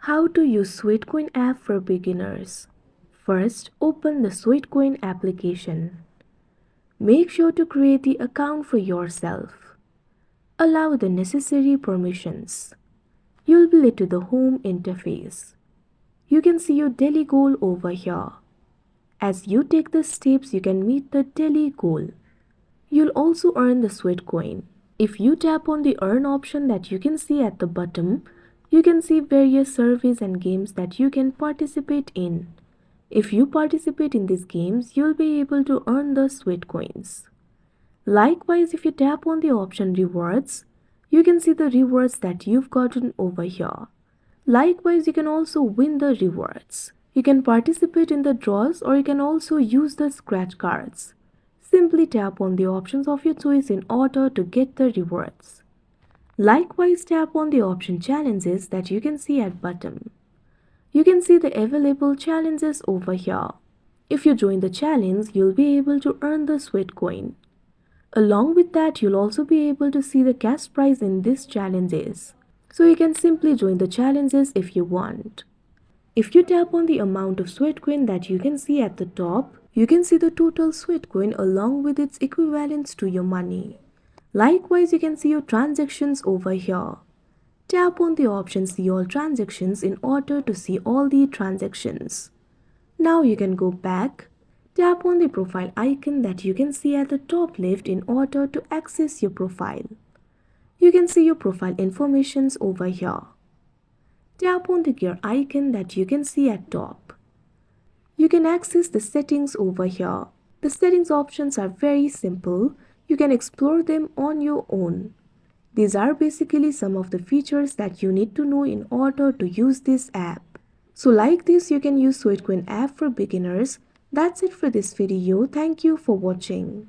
How to use Sweatcoin app for beginners. First, open the Sweatcoin application. Make sure to create the account for yourself. Allow the necessary permissions. You'll be led to the home interface. You can see your daily goal over here. As you take the steps, you can meet the daily goal. You'll also earn the Sweatcoin. If you tap on the earn option that you can see at the bottom, you can see various surveys and games that you can participate in. If you participate in these games, you'll be able to earn the Sweatcoins. Likewise, if you tap on the option rewards, you can see the rewards that you've gotten over here. Likewise, you can also win the rewards. You can participate in the draws or you can also use the scratch cards. Simply tap on the options of your choice in order to get the rewards. Likewise, tap on the option challenges that you can see at bottom. You can see the available challenges over here. If you join the challenge, you'll be able to earn the Sweatcoin. Along with that, you'll also be able to see the cash prize in these challenges. So you can simply join the challenges if you want. If you tap on the amount of Sweatcoin that you can see at the top, you can see the total Sweatcoin along with its equivalence to your money. Likewise, you can see your transactions over here. Tap on the option See All Transactions in order to see all the transactions. Now you can go back. Tap on the profile icon that you can see at the top left in order to access your profile. You can see your profile informations over here. Tap on the gear icon that you can see at top. You can access the settings over here. The settings options are very simple. You can explore them on your own. These are basically some of the features that you need to know in order to use this app. So like this, you can use Sweatcoin app for beginners. That's it for this video. Thank you for watching.